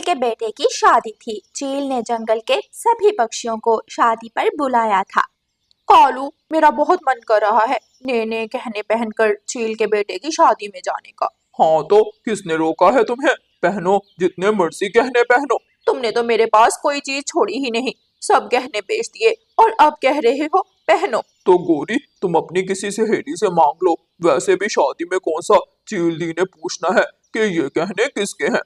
के बेटे की शादी थी। चील ने जंगल के सभी पक्षियों को शादी पर बुलाया था। कालू, मेरा बहुत मन कर रहा है नए नए गहने पहनकर चील के बेटे की शादी में जाने का। हाँ तो किसने रोका है तुम्हें? पहनो, जितने मर्जी गहने पहनो। तुमने तो मेरे पास कोई चीज छोड़ी ही नहीं, सब गहने बेच दिए और अब कह रहे हो पहनो। तो गोरी, तुम अपनी किसी सहेली से मांग लो। वैसे भी शादी में कौन सा चील दी ने पूछना है कि ये गहने किसके हैं।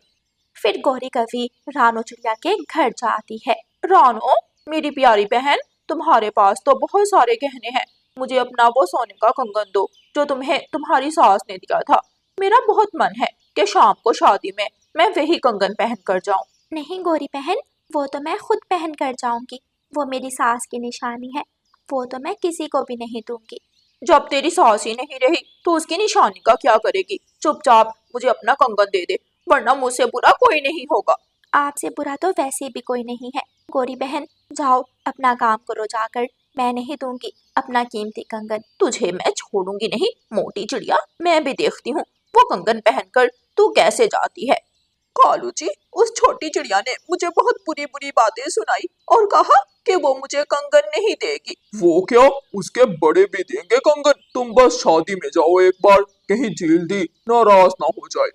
फिर गौरी कवि रानो चिड़िया के घर जाती है। रानो, मेरी प्यारी बहन, तुम्हारे पास तो बहुत सारे गहने हैं। मुझे अपना वो सोने का कंगन दो जो तुम्हें तुम्हारी सास ने दिया था। मेरा बहुत मन है कि शाम को शादी में मैं वही कंगन पहन कर जाऊं। नहीं गौरी बहन, वो तो मैं खुद पहन कर जाऊंगी। वो मेरी सास की निशानी है, वो तो मैं किसी को भी नहीं दूंगी। जब तेरी सास ही नहीं रही तो उसकी निशानी का क्या करेगी? चुपचाप मुझे अपना कंगन दे दे, वरना मुझसे बुरा कोई नहीं होगा। आपसे बुरा तो वैसे भी कोई नहीं है। गौरी बहन, जाओ अपना काम करो जाकर, मैं नहीं दूंगी अपना कीमती कंगन। तुझे मैं छोड़ूंगी नहीं मोटी चिड़िया। मैं भी देखती हूँ वो कंगन पहनकर तू कैसे जाती है। कालू जी, उस छोटी चिड़िया ने मुझे बहुत बुरी बुरी बातें सुनाई और कहा कि वो मुझे कंगन नहीं देगी। वो क्या, उसके बड़े भी देंगे कंगन। तुम बस शादी में जाओ एक बार, कहीं झील दी नाराज ना हो जाए।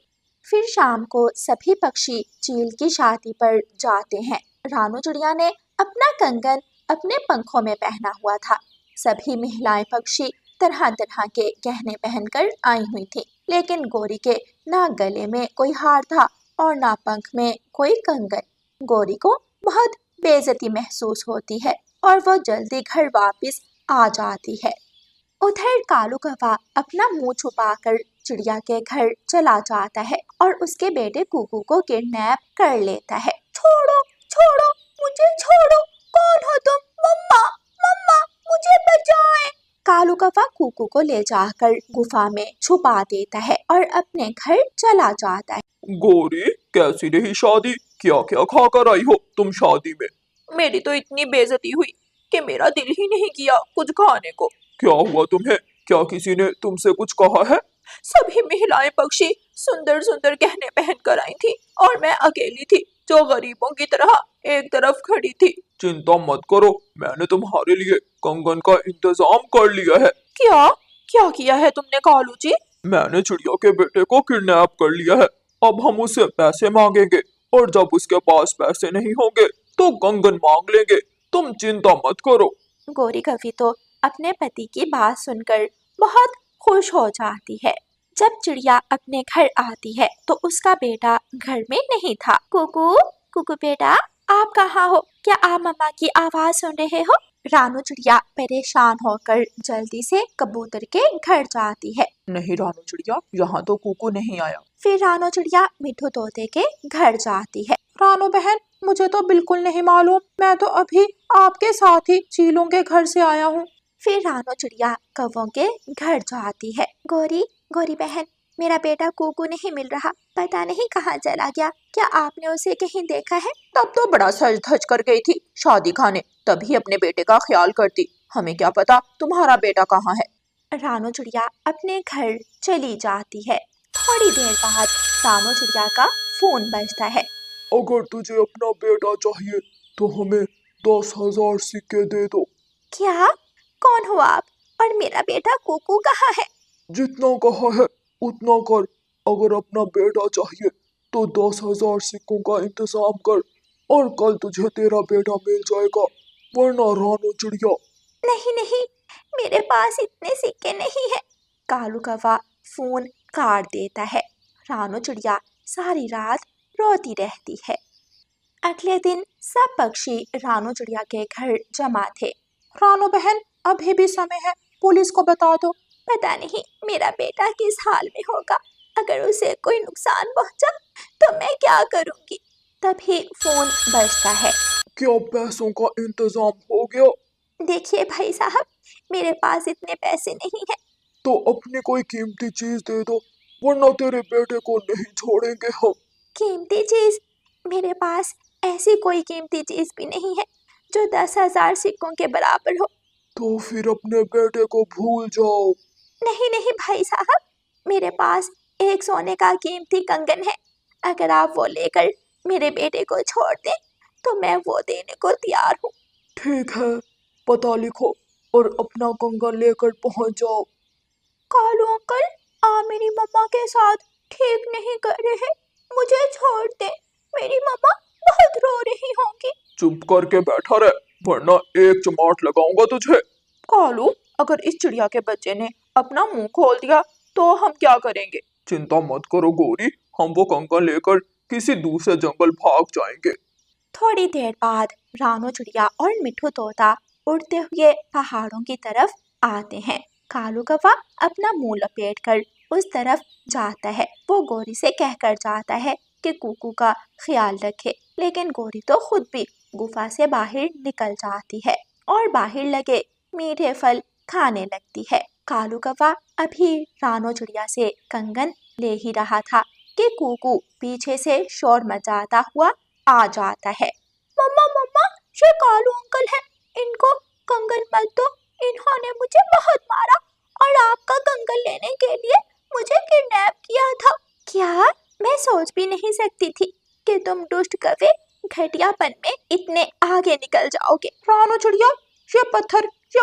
फिर शाम को सभी पक्षी चील की शादी पर जाते हैं। रानू चिड़िया ने अपना कंगन अपने पंखों में पहना हुआ था। सभी महिलाएं पक्षी तरह तरह के गहने पहनकर आई हुई थी, लेकिन गोरी के ना गले में कोई हार था और ना पंख में कोई कंगन। गोरी को बहुत बेइज्जती महसूस होती है और वो जल्दी घर वापस आ जाती है। उधर कालू कौवा अपना मुंह छुपाकर चिड़िया के घर चला जाता है और उसके बेटे कुकू को किडनैप कर लेता है। छोड़ो, छोड़ो, मुझे छोड़ो, कौन हो तुम? मम्मा, मम्मा, मुझे बचाएं। कालू कौवा कुकू को ले जाकर गुफा में छुपा देता है और अपने घर चला जाता है। गोरी, कैसी रही शादी? क्या क्या खा कर आई हो तुम शादी में? मेरी तो इतनी बेइज्जती हुई कि मेरा दिल ही नहीं किया कुछ खाने को। क्या हुआ तुम्हें? क्या किसी ने तुमसे कुछ कहा है? सभी महिलाएं पक्षी सुंदर सुंदर गहने पहन कर आई थी और मैं अकेली थी जो गरीबों की तरह एक तरफ खड़ी थी। चिंता मत करो, मैंने तुम्हारे लिए कंगन का इंतजाम कर लिया है। क्या क्या किया है तुमने कालू जी? मैंने चिड़िया के बेटे को किडनैप कर लिया है। अब हम उससे पैसे मांगेंगे और जब उसके पास पैसे नहीं होंगे तो कंगन मांग लेंगे। तुम चिंता मत करो। गौरी कवि तो अपने पति की बात सुनकर बहुत खुश हो जाती है। जब चिड़िया अपने घर आती है तो उसका बेटा घर में नहीं था। कुकू, कुकू बेटा, आप कहाँ हो? क्या आप मम्मा की आवाज सुन रहे हो? रानू चिड़िया परेशान होकर जल्दी से कबूतर के घर जाती है। नहीं रानू चिड़िया, यहाँ तो कुकू नहीं आया। फिर रानू चिड़िया मिठू तोते के घर जाती है। रानू बहन, मुझे तो बिल्कुल नहीं मालूम, मैं तो अभी आपके साथ ही चीलों के घर से आया हूँ। फिर रानू चिड़िया कौवों के घर जाती है। गौरी, गौरी बहन, मेरा बेटा कुकू नहीं मिल रहा, पता नहीं कहाँ चला गया। क्या आपने उसे कहीं देखा है? तब तो बड़ा सज धज कर गई थी शादी खाने, तभी अपने बेटे का ख्याल करती। हमें क्या पता तुम्हारा बेटा कहाँ है। रानू चिड़िया अपने घर चली जाती है। थोड़ी देर बाद रानू चिड़िया का फोन बजता है। अगर तुझे अपना बेटा चाहिए तो हमें 10,000 सिक्के दे दो। क्या? कौन हो आप? और मेरा बेटा कुकू कहाँ है? जितना कहा है उतना कर। अगर अपना बेटा चाहिए तो 10,000 सिक्कों का इंतजाम कर और कल तुझे तेरा बेटा मिल जाएगा, वरना रानू चिड़िया। नहीं नहीं, मेरे पास इतने सिक्के नहीं है। कालू कौवा फोन काट देता है। रानू चिड़िया सारी रात रोती रहती है। अगले दिन सब पक्षी रानू चिड़िया के घर जमा थे। रानू बहन, अभी भी समय है, पुलिस को बता दो। पता नहीं मेरा बेटा किस हाल में होगा, अगर उसे कोई नुकसान पहुंचा तो मैं क्या करूंगी। तभी फोन बजता है। क्या पैसों का इंतजाम हो गया? देखिए भाई साहब, मेरे पास इतने पैसे नहीं है। तो अपनी कोई कीमती चीज दे दो, वरना तेरे बेटे को नहीं छोड़ेंगे हम। कीमती चीज? मेरे पास ऐसी कोई कीमती चीज भी नहीं है जो 10,000 सिक्कों के बराबर हो। तो फिर अपने बेटे को भूल जाओ। नहीं नहीं भाई साहब, मेरे पास एक सोने का कीमती कंगन है, अगर आप वो लेकर मेरे बेटे को छोड़ दे तो मैं वो देने को तैयार हूँ। ठीक है, पता लिखो और अपना कंगन लेकर पहुंच जाओ। कालू अंकल, आप मेरी मम्मा के साथ ठीक नहीं कर रहे, मुझे छोड़ दे, मेरी मम्मा बहुत रो रही होंगी। चुप करके बैठा रहे, वरना एक चमाट लगाऊंगा तुझे। कालू, अगर इस चिड़िया के बच्चे ने अपना मुंह खोल दिया तो हम क्या करेंगे? चिंता मत करो गौरी, हम वो कंगन लेकर किसी दूसरे जंगल भाग जाएंगे। थोड़ी देर बाद रानो चिड़िया और मिठू तोता उड़ते हुए पहाड़ों की तरफ आते हैं। कालू कौवा अपना मुंह लपेट कर उस तरफ जाता है। वो गौरी से कहकर जाता है कि कुकू का ख्याल रखे, लेकिन गौरी तो खुद भी गुफा से बाहर निकल जाती है और बाहर लगे मीठे फल खाने लगती है। कालू कौवा अभी रानो चिड़िया से कंगन ले ही रहा था कि कुकू पीछे से शोर मचाता हुआ आ जाता है। मम्मा मम्मा, ये कालू अंकल है, इनको कंगन मत दो, इन्होंने मुझे बहुत मारा और आपका कंगन लेने के लिए मुझे किडनैप किया था। क्या? मैं सोच भी नहीं सकती थी कि तुम दुष्ट कौवे घटियापन में इतने आगे निकल जाओगे। रानो चिड़िया, ये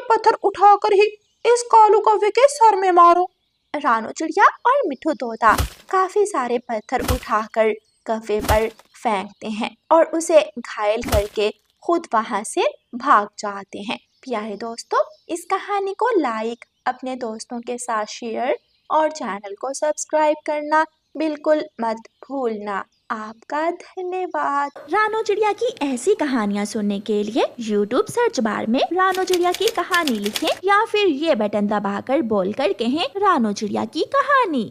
पत्थर उठाकर ही इस कालू कौवे के सर में मारो। रानो चिड़िया और मिठू तोता काफी सारे पत्थर उठाकर कौवे पर फेंकते हैं और उसे घायल करके खुद वहां से भाग जाते हैं। प्यारे दोस्तों, इस कहानी को लाइक, अपने दोस्तों के साथ शेयर और चैनल को सब्सक्राइब करना बिल्कुल मत भूलना। आपका धन्यवाद। रानो चिड़िया की ऐसी कहानियाँ सुनने के लिए YouTube सर्च बार में रानो चिड़िया की कहानी लिखें या फिर ये बटन दबाकर बोलकर कहें रानो चिड़िया की कहानी।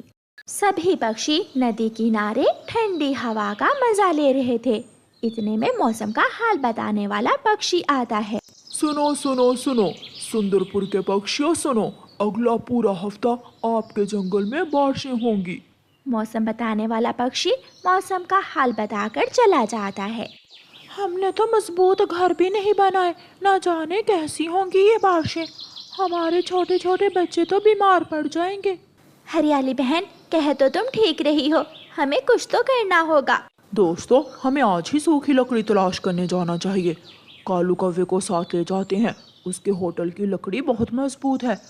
सभी पक्षी नदी किनारे ठंडी हवा का मजा ले रहे थे। इतने में मौसम का हाल बताने वाला पक्षी आता है। सुनो सुनो सुनो, सुंदरपुर के पक्षियों सुनो, अगला पूरा हफ्ता आपके जंगल में बारिशें होंगी। मौसम बताने वाला पक्षी मौसम का हाल बताकर चला जाता है। हमने तो मजबूत घर भी नहीं बनाए, ना जाने कैसी होंगी ये बारिशें। हमारे छोटे छोटे बच्चे तो बीमार पड़ जाएंगे। हरियाली बहन, कह तो तुम ठीक रही हो, हमें कुछ तो करना होगा। दोस्तों, हमें आज ही सूखी लकड़ी तलाश करने जाना चाहिए। कालू कौवे को साथ ले जाते हैं, उसके होटल की लकड़ी बहुत मजबूत है,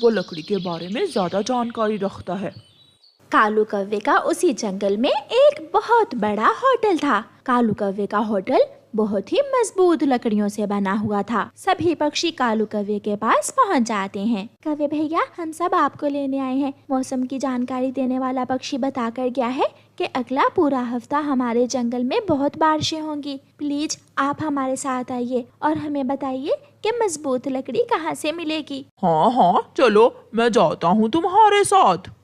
वो लकड़ी के बारे में ज्यादा जानकारी रखता है। कालू कौवे का उसी जंगल में एक बहुत बड़ा होटल था। कालू कौवे का होटल बहुत ही मजबूत लकड़ियों से बना हुआ था। सभी पक्षी कालू कौवे के पास पहुंच जाते हैं। कौवे भैया, हम सब आपको लेने आए हैं। मौसम की जानकारी देने वाला पक्षी बताकर गया है कि अगला पूरा हफ्ता हमारे जंगल में बहुत बारिशें होंगी। प्लीज आप हमारे साथ आइए और हमें बताइए कि मजबूत लकड़ी कहाँ से मिलेगी। हाँ हाँ, चलो मैं जाता हूँ तुम्हारे साथ।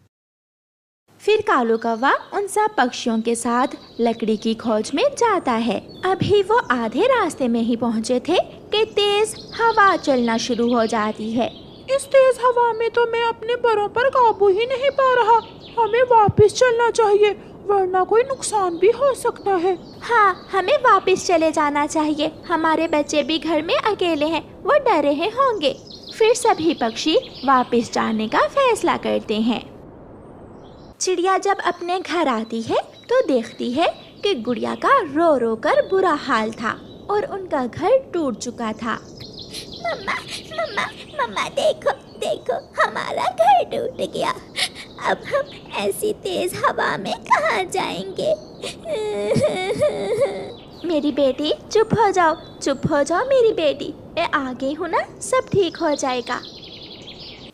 फिर कालू कौवा उन सब पक्षियों के साथ लकड़ी की खोज में जाता है। अभी वो आधे रास्ते में ही पहुँचे थे कि तेज हवा चलना शुरू हो जाती है। इस तेज हवा में तो मैं अपने पैरों पर काबू ही नहीं पा रहा। हमें वापस चलना चाहिए, वरना कोई नुकसान भी हो सकता है। हाँ, हमें वापस चले जाना चाहिए। हमारे बच्चे भी घर में अकेले हैं, वो डर रहे होंगे। फिर सभी पक्षी वापस जाने का फैसला करते हैं। चिड़िया जब अपने घर आती है तो देखती है कि गुड़िया का रो रो कर बुरा हाल था और उनका घर टूट चुका था। मम्मा मम्मा मम्मा, देखो देखो, हमारा घर टूट गया। अब हम ऐसी तेज हवा में कहाँ जाएंगे? मेरी बेटी, चुप हो जाओ, चुप हो जाओ मेरी बेटी, मैं आ गई हूँ ना, सब ठीक हो जाएगा।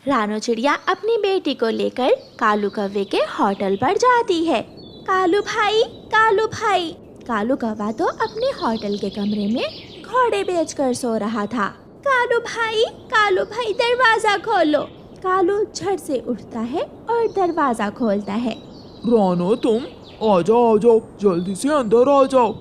रानो चिड़िया अपनी बेटी को लेकर कालू कौवे के होटल पर जाती है। कालू भाई, कालू भाई। कालू कौवा तो अपने होटल के कमरे में घोड़े बेचकर सो रहा था। कालू भाई, दरवाजा खोलो। कालू झट से उठता है और दरवाजा खोलता है। रानो, तुम आ जाओ, जल्दी से अंदर आ जाओ।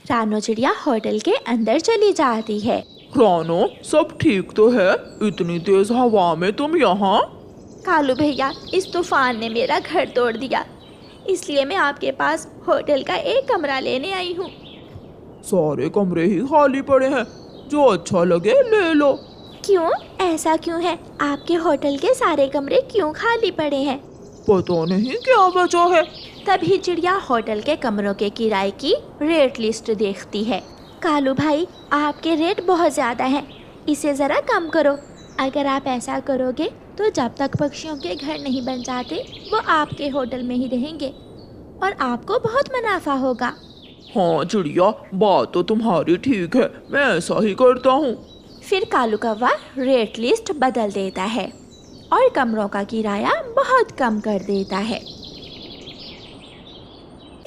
रानो चिड़िया होटल के अंदर चली जाती है। रानो, सब ठीक तो है? इतनी तेज हवा में तुम यहाँ? कालू भैया, इस तूफान ने मेरा घर तोड़ दिया, इसलिए मैं आपके पास होटल का एक कमरा लेने आई हूँ। सारे कमरे ही खाली पड़े हैं, जो अच्छा लगे ले लो। क्यों? ऐसा क्यों है? आपके होटल के सारे कमरे क्यों खाली पड़े हैं? पता नहीं क्या वजह है। तभी चिड़िया होटल के कमरों के किराए की रेट लिस्ट देखती है। कालू भाई, आपके रेट बहुत ज़्यादा हैं, इसे ज़रा कम करो। अगर आप ऐसा करोगे तो जब तक पक्षियों के घर नहीं बन जाते वो आपके होटल में ही रहेंगे और आपको बहुत मुनाफा होगा। हाँ चिड़िया, बात तो तुम्हारी ठीक है, मैं ऐसा ही करता हूँ। फिर कालू कौवा रेट लिस्ट बदल देता है और कमरों का किराया बहुत कम कर देता है।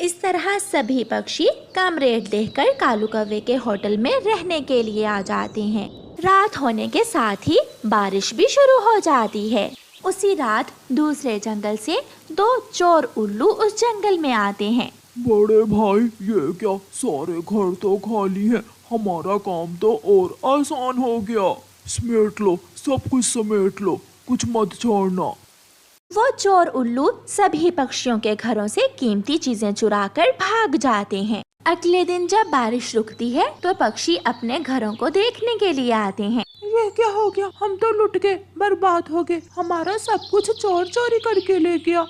इस तरह सभी पक्षी कम रेट देखकर कालू कौवे के होटल में रहने के लिए आ जाते हैं। रात होने के साथ ही बारिश भी शुरू हो जाती है। उसी रात दूसरे जंगल से 2 चोर उल्लू उस जंगल में आते हैं। बड़े भाई, ये क्या, सारे घर तो खाली हैं, हमारा काम तो और आसान हो गया। समेट लो, सब कुछ समेट लो, कुछ मत छोड़ना। वो चोर उल्लू सभी पक्षियों के घरों से कीमती चीजें चुराकर भाग जाते हैं। अगले दिन जब बारिश रुकती है तो पक्षी अपने घरों को देखने के लिए आते हैं। ये क्या हो गया, हम तो लुट गए, बर्बाद हो गए, हमारा सब कुछ चोर चोरी करके ले गया।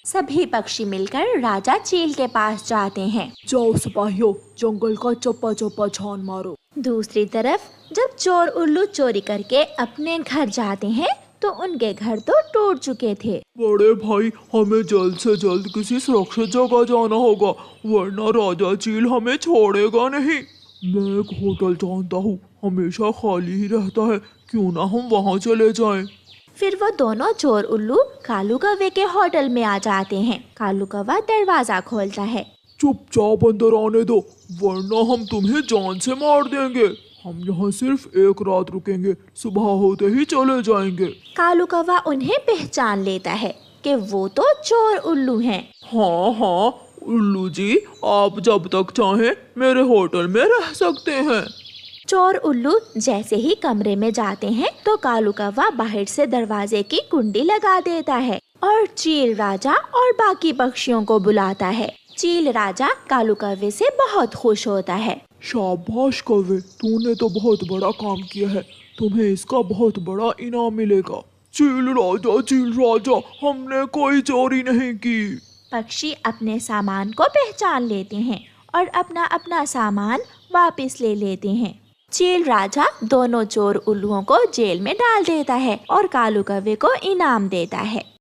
सभी पक्षी मिलकर राजा चील के पास जाते हैं। जाओ सिपाहियों, जंगल का चप्पा चप्पा छान मारो। दूसरी तरफ जब चोर उल्लू चोरी करके अपने घर जाते हैं तो उनके घर तो टूट चुके थे। बड़े भाई, हमें जल्द से जल्द किसी सुरक्षित जगह जाना होगा, वरना राजा चील हमें छोड़ेगा नहीं। मैं एक होटल जानता हूँ, हमेशा खाली ही रहता है, क्यों ना हम वहाँ चले जाएं। फिर वो दोनों चोर उल्लू कालू कौवे के होटल में आ जाते हैं। कालू कौवा दरवाजा खोलता है। चुपचाप अंदर आने दो, वरना हम तुम्हें जान से मार देंगे। हम यहाँ सिर्फ एक रात रुकेंगे, सुबह होते ही चले जाएंगे। कालू कौवा उन्हें पहचान लेता है कि वो तो चोर उल्लू हैं। हाँ हाँ उल्लू जी, आप जब तक चाहें मेरे होटल में रह सकते हैं। चोर उल्लू जैसे ही कमरे में जाते हैं तो कालू कौवा बाहर से दरवाजे की कुंडी लगा देता है और चील राजा और बाकी पक्षियों को बुलाता है। चील राजा कालू कौवे से बहुत खुश होता है। शाबाश कौवे, तूने तो बहुत बड़ा काम किया है, तुम्हें इसका बहुत बड़ा इनाम मिलेगा। चील राजा, हमने कोई चोरी नहीं की। पक्षी अपने सामान को पहचान लेते हैं और अपना अपना सामान वापस ले लेते हैं। चील राजा दोनों चोर उल्लुओं को जेल में डाल देता है और कालू कौवे को इनाम देता है।